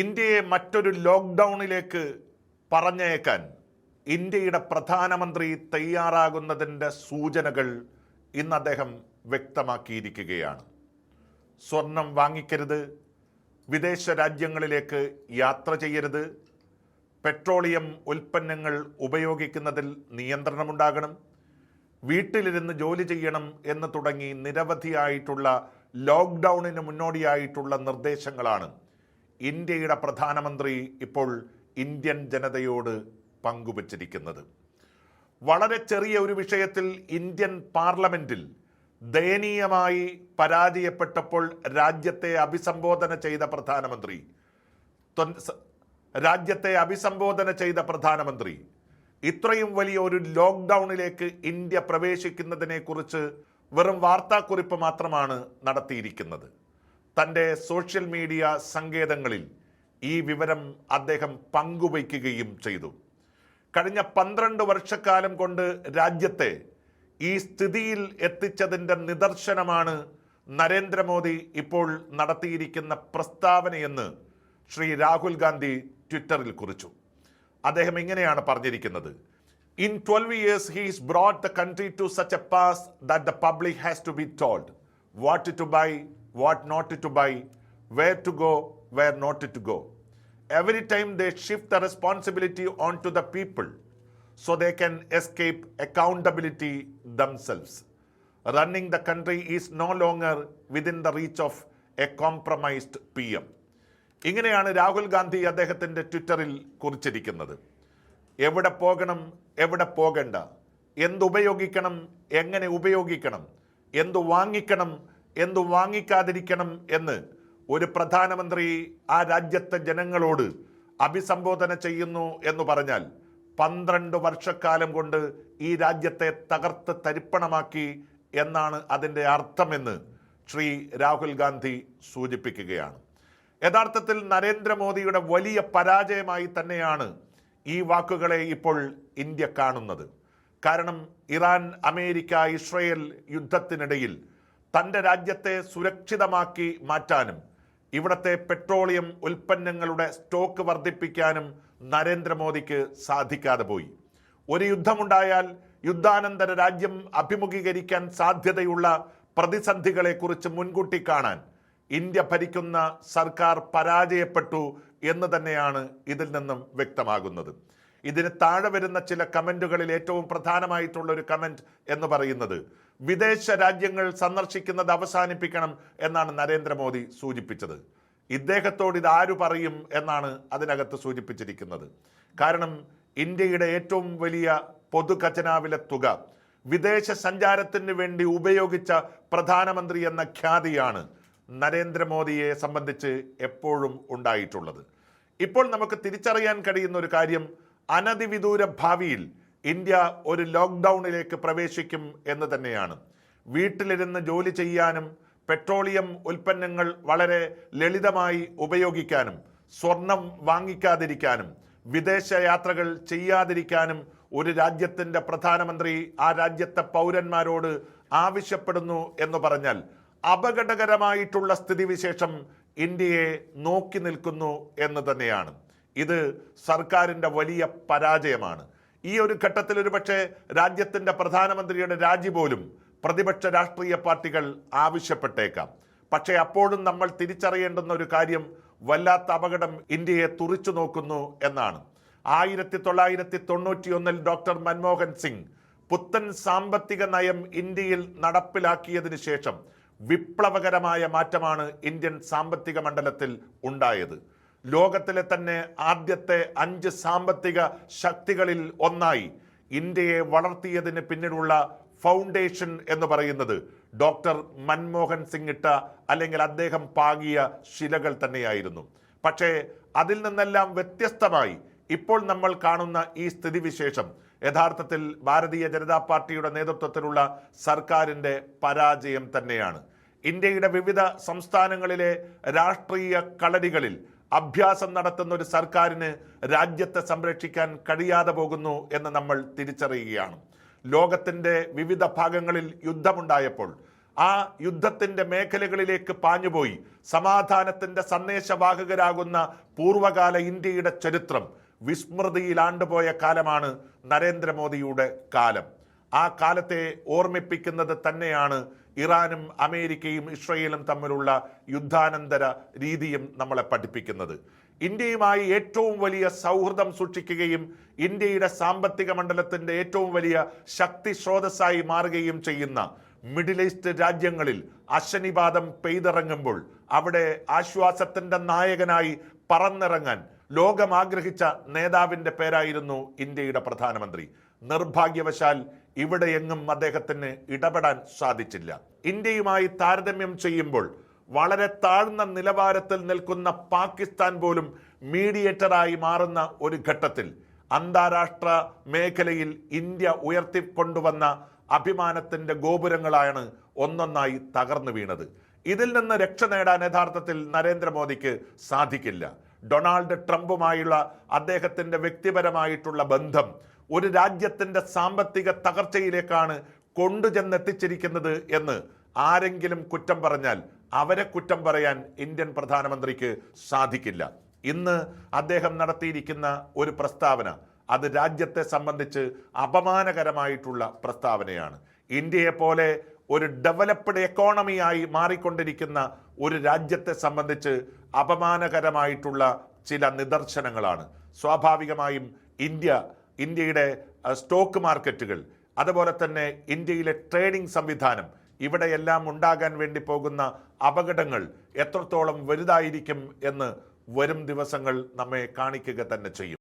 ഇന്ത്യയെ മറ്റൊരു ലോക്ക്ഡൗണിലേക്ക് പറഞ്ഞയക്കാൻ ഇന്ത്യയുടെ പ്രധാനമന്ത്രി തയ്യാറാകുന്നതിൻ്റെ സൂചനകൾ ഇന്ന് അദ്ദേഹം വ്യക്തമാക്കിയിരിക്കുകയാണ്. സ്വർണം വാങ്ങിക്കരുത്, വിദേശ രാജ്യങ്ങളിലേക്ക് യാത്ര ചെയ്യരുത്, പെട്രോളിയം ഉൽപ്പന്നങ്ങൾ ഉപയോഗിക്കുന്നതിൽ നിയന്ത്രണമുണ്ടാകണം, വീട്ടിലിരുന്ന് ജോലി ചെയ്യണം എന്ന് തുടങ്ങി നിരവധിയായിട്ടുള്ള ലോക്ക്ഡൗണിന് മുന്നോടിയായിട്ടുള്ള നിർദ്ദേശങ്ങളാണ് ഇന്ത്യയുടെ പ്രധാനമന്ത്രി ഇപ്പോൾ ഇന്ത്യൻ ജനതയോട് പങ്കുവച്ചിരിക്കുന്നത്. വളരെ ചെറിയ ഒരു വിഷയത്തിൽ ഇന്ത്യൻ പാർലമെന്റിൽ ദയനീയമായി പരാജയപ്പെട്ടപ്പോൾ രാജ്യത്തെ അഭിസംബോധന ചെയ്ത പ്രധാനമന്ത്രി ഇത്രയും വലിയ ഒരു ലോക്ക്ഡൗണിലേക്ക് ഇന്ത്യ പ്രവേശിക്കുന്നതിനെ കുറിച്ച് വെറും വാർത്താക്കുറിപ്പ് മാത്രമാണ് നടത്തിയിരിക്കുന്നത്. തൻ്റെ സോഷ്യൽ മീഡിയ സങ്കേതങ്ങളിൽ ഈ വിവരം അദ്ദേഹം പങ്കുവയ്ക്കുകയും ചെയ്തു. കഴിഞ്ഞ 12 വർഷക്കാലം കൊണ്ട് രാജ്യത്തെ ഈ സ്ഥിതിയിൽ എത്തിച്ചതിൻ്റെ നിദർശനമാണ് നരേന്ദ്രമോദി ഇപ്പോൾ നടത്തിയിരിക്കുന്ന പ്രസ്താവനയെന്ന് ശ്രീ രാഹുൽ ഗാന്ധി ട്വിറ്ററിൽ കുറിച്ചു. അദ്ദേഹം ഇങ്ങനെയാണ് പറഞ്ഞിരിക്കുന്നത്: In 12 years, he's brought the country to such a pass that the public has to be told what to buy, what not to buy, where to go, where not to go. Every time they shift the responsibility onto the people so they can escape accountability themselves. Running the country is no longer within the reach of a compromised PM. ഇങ്ങനെയാണ് രാഹുൽ ഗാന്ധി അദ്ദേഹത്തിൻ്റെ ട്വിറ്ററിൽ കുറിച്ചിരിക്കുന്നത്. എവിടെ പോകണം, എവിടെ പോകണ്ട, എന്തുപയോഗിക്കണം, എങ്ങനെ ഉപയോഗിക്കണം, എന്തു വാങ്ങിക്കണം, എന്തു വാങ്ങിക്കാതിരിക്കണം എന്ന് ഒരു പ്രധാനമന്ത്രി ആ രാജ്യത്തെ ജനങ്ങളോട് അഭിസംബോധന ചെയ്യുന്നു എന്ന് പറഞ്ഞാൽ 12 വർഷക്കാലം കൊണ്ട് ഈ രാജ്യത്തെ തകർത്ത് തരിപ്പണമാക്കി എന്നാണ് അതിൻ്റെ അർത്ഥമെന്ന് ശ്രീ രാഹുൽ ഗാന്ധി സൂചിപ്പിക്കുകയാണ്. യഥാർത്ഥത്തിൽ നരേന്ദ്രമോദിയുടെ വലിയ പരാജയമായി തന്നെയാണ് ഈ വാക്കുകളെ ഇപ്പോൾ ഇന്ത്യ കാണുന്നത്. കാരണം ഇറാൻ, അമേരിക്ക, ഇസ്രയേൽ യുദ്ധത്തിനിടയിൽ തൻ്റെ രാജ്യത്തെ സുരക്ഷിതമാക്കി മാറ്റാനും ഇവിടുത്തെ പെട്രോളിയം ഉൽപ്പന്നങ്ങളുടെ സ്റ്റോക്ക് വർദ്ധിപ്പിക്കാനും നരേന്ദ്രമോദിക്ക് സാധിക്കാതെ പോയി. ഒരു യുദ്ധമുണ്ടായാൽ യുദ്ധാനന്തര രാജ്യം അഭിമുഖീകരിക്കാൻ സാധ്യതയുള്ള പ്രതിസന്ധികളെക്കുറിച്ച് മുൻകൂട്ടി കാണാൻ ഇന്ത്യ ഭരിക്കുന്ന സർക്കാർ പരാജയപ്പെട്ടു എന്ന് തന്നെയാണ് ഇതിൽ നിന്നും വ്യക്തമാകുന്നത്. ഇതിന് താഴെ വരുന്ന ചില കമൻറ്റുകളിൽ ഏറ്റവും പ്രധാനമായിട്ടുള്ള ഒരു കമൻറ്റ് എന്ന് പറയുന്നത് വിദേശ രാജ്യങ്ങൾ സന്ദർശിക്കുന്നത് അവസാനിപ്പിക്കണം എന്നാണ് നരേന്ദ്രമോദി സൂചിപ്പിച്ചത്. ഇദ്ദേഹത്തോട് ഇത് ആരു പറയും എന്നാണ് അതിനകത്ത് സൂചിപ്പിച്ചിരിക്കുന്നത്. കാരണം ഇന്ത്യയുടെ ഏറ്റവും വലിയ പൊതു ഖജനാവിലെ തുക വിദേശ സഞ്ചാരത്തിന് വേണ്ടി ഉപയോഗിച്ച പ്രധാനമന്ത്രി എന്ന ഖ്യാതിയാണ് നരേന്ദ്രമോദിയെ സംബന്ധിച്ച് എപ്പോഴും ഉണ്ടായിട്ടുള്ളത്. ഇപ്പോൾ നമുക്ക് തിരിച്ചറിയാൻ കഴിയുന്ന ഒരു കാര്യം, അനധിവിദൂര ഭാവിയിൽ ഇന്ത്യ ഒരു ലോക്ക്ഡൗണിലേക്ക് പ്രവേശിക്കും എന്ന് തന്നെയാണ്. വീട്ടിലിരുന്ന് ജോലി ചെയ്യാനും പെട്രോളിയം ഉൽപ്പന്നങ്ങൾ വളരെ ലളിതമായി ഉപയോഗിക്കാനും സ്വർണം വാങ്ങിക്കാതിരിക്കാനും വിദേശ യാത്രകൾ ചെയ്യാതിരിക്കാനും ഒരു രാജ്യത്തിൻ്റെ പ്രധാനമന്ത്രി ആ രാജ്യത്തെ പൗരന്മാരോട് ആവശ്യപ്പെടുന്നു എന്ന് പറഞ്ഞാൽ അപകടകരമായിട്ടുള്ള സ്ഥിതിവിശേഷം ഇന്ത്യയെ നോക്കി നിൽക്കുന്നു എന്ന് തന്നെയാണ്. ഇത് സർക്കാരിൻ്റെ വലിയ പരാജയമാണ്. ഈ ഒരു ഘട്ടത്തിൽ ഒരുപക്ഷെ രാജ്യത്തിൻ്റെ പ്രധാനമന്ത്രിയുടെ രാജി പോലും പ്രതിപക്ഷ രാഷ്ട്രീയ പാർട്ടികൾ ആവശ്യപ്പെട്ടേക്കാം. പക്ഷേ അപ്പോഴും നമ്മൾ തിരിച്ചറിയേണ്ടുന്ന ഒരു കാര്യം, വല്ലാത്ത അപകടം ഇന്ത്യയെ തുറിച്ചു നോക്കുന്നു എന്നാണ്. 1991 ഡോക്ടർ മൻമോഹൻ സിംഗ് പുത്തൻ സാമ്പത്തിക നയം ഇന്ത്യയിൽ നടപ്പിലാക്കിയതിനു ശേഷം വിപ്ലവകരമായ മാറ്റമാണ് ഇന്ത്യൻ സാമ്പത്തിക മണ്ഡലത്തിൽ ഉണ്ടായത്. ലോകത്തിലെ തന്നെ ആദ്യത്തെ 5 സാമ്പത്തിക ശക്തികളിൽ ഒന്നായി ഇന്ത്യയെ വളർത്തിയതിന് പിന്നിലുള്ള ഫൗണ്ടേഷൻ എന്ന് പറയുന്നത് ഡോക്ടർ മൻമോഹൻ സിംഗ് ഇട്ട അല്ലെങ്കിൽ അദ്ദേഹം പാകിയ ശിലകൾ തന്നെയായിരുന്നു. പക്ഷേ അതിൽ നിന്നെല്ലാം വ്യത്യസ്തമായി ഇപ്പോൾ നമ്മൾ കാണുന്ന ഈ സ്ഥിതിവിശേഷം യഥാർത്ഥത്തിൽ ഭാരതീയ ജനതാ പാർട്ടിയുടെ നേതൃത്വത്തിലുള്ള സർക്കാരിൻ്റെ പരാജയം തന്നെയാണ്. ഇന്ത്യയുടെ വിവിധ സംസ്ഥാനങ്ങളിലെ രാഷ്ട്രീയ കളരികളിൽ അഭ്യാസം നടത്തുന്ന ഒരു സർക്കാരിന് രാജ്യത്തെ സംരക്ഷിക്കാൻ കഴിയാതെ പോകുന്നു എന്ന് നമ്മൾ തിരിച്ചറിയുകയാണ്. ലോകത്തിൻ്റെ വിവിധ ഭാഗങ്ങളിൽ യുദ്ധമുണ്ടായപ്പോൾ ആ യുദ്ധത്തിന്റെ മേഖലകളിലേക്ക് പാഞ്ഞുപോയി സമാധാനത്തിന്റെ സന്ദേശവാഹകരാകുന്ന പൂർവകാല ഇന്ത്യയുടെ ചരിത്രം വിസ്മൃതിയിൽ ആണ്ടുപോയ കാലമാണ് നരേന്ദ്രമോദിയുടെ കാലം. ആ കാലത്തെ ഓർമ്മിപ്പിക്കുന്നത് തന്നെയാണ് ഇറാനും അമേരിക്കയും ഇസ്രയേലും തമ്മിലുള്ള യുദ്ധാനന്തര രീതിയും നമ്മളെ പഠിപ്പിക്കുന്നത്. ഇന്ത്യയുമായി ഏറ്റവും വലിയ സൗഹൃദം സൂക്ഷിക്കുകയും ഇന്ത്യയുടെ സാമ്പത്തിക മണ്ഡലത്തിന്റെ ഏറ്റവും വലിയ ശക്തി സ്രോതസ്സായി മാറുകയും ചെയ്യുന്ന മിഡിൽ ഈസ്റ്റ് രാജ്യങ്ങളിൽ അശനിപാതം പെയ്തിറങ്ങുമ്പോൾ അവിടെ ആശ്വാസത്തിന്റെ നായകനായി പറന്നിറങ്ങാൻ ലോകം ആഗ്രഹിച്ച നേതാവിന്റെ പേരായിരുന്നു ഇന്ത്യയുടെ പ്രധാനമന്ത്രി. നിർഭാഗ്യവശാൽ ഇവിടെയെങ്ങും അദ്ദേഹത്തിന് ഇടപെടാൻ സാധിച്ചില്ല. ഇന്ത്യയുമായി താരതമ്യം ചെയ്യുമ്പോൾ വളരെ താഴ്ന്ന നിലവാരത്തിൽ നിൽക്കുന്ന പാകിസ്ഥാൻ പോലും മീഡിയേറ്ററായി മാറുന്ന ഒരു ഘട്ടത്തിൽ അന്താരാഷ്ട്ര മേഖലയിൽ ഇന്ത്യ ഉയർത്തിക്കൊണ്ടുവന്ന അഭിമാനത്തിന്റെ ഗോപുരങ്ങളാണ് ഒന്നൊന്നായി തകർന്നു വീണത്. ഇതിൽ നിന്ന് രക്ഷ നേടാൻ യഥാർത്ഥത്തിൽ നരേന്ദ്രമോദിക്ക് സാധിക്കില്ല. ഡൊണാൾഡ് ട്രംപുമായുള്ള അദ്ദേഹത്തിന്റെ വ്യക്തിപരമായിട്ടുള്ള ബന്ധം ഒരു രാജ്യത്തിന്റെ സാമ്പത്തിക തകർച്ചയിലേക്കാണ് കൊണ്ടുചെന്നെത്തിച്ചിരിക്കുന്നത് എന്ന് ആരെങ്കിലും കുറ്റം പറഞ്ഞാൽ അവരെ കുറ്റം പറയാൻ ഇന്ത്യൻ പ്രധാനമന്ത്രിക്ക് സാധിക്കില്ല. ഇന്ന് അദ്ദേഹം നടത്തിയിരിക്കുന്ന ഒരു പ്രസ്താവന അത് രാജ്യത്തെ സംബന്ധിച്ച് അപമാനകരമായിട്ടുള്ള പ്രസ്താവനയാണ്. ഇന്ത്യയെ പോലെ ഒരു ഡെവലപ്ഡ് എക്കോണമിയായി മാറിക്കൊണ്ടിരിക്കുന്ന ഒരു രാജ്യത്തെ സംബന്ധിച്ച് അപമാനകരമായിട്ടുള്ള ചില നിദർശനങ്ങളാണ്. സ്വാഭാവികമായും ഇന്ത്യയുടെ സ്റ്റോക്ക് മാർക്കറ്റുകൾ, അതുപോലെ തന്നെ ഇന്ത്യയിലെ ട്രേഡിംഗ് സംവിധാനം, ഇവിടെയെല്ലാം ഉണ്ടാകാൻ വേണ്ടി പോകുന്ന അപകടങ്ങൾ എത്രത്തോളം വലുതായിരിക്കും എന്ന് വരും ദിവസങ്ങൾ നമ്മെ കാണിക്കുക തന്നെ ചെയ്യും.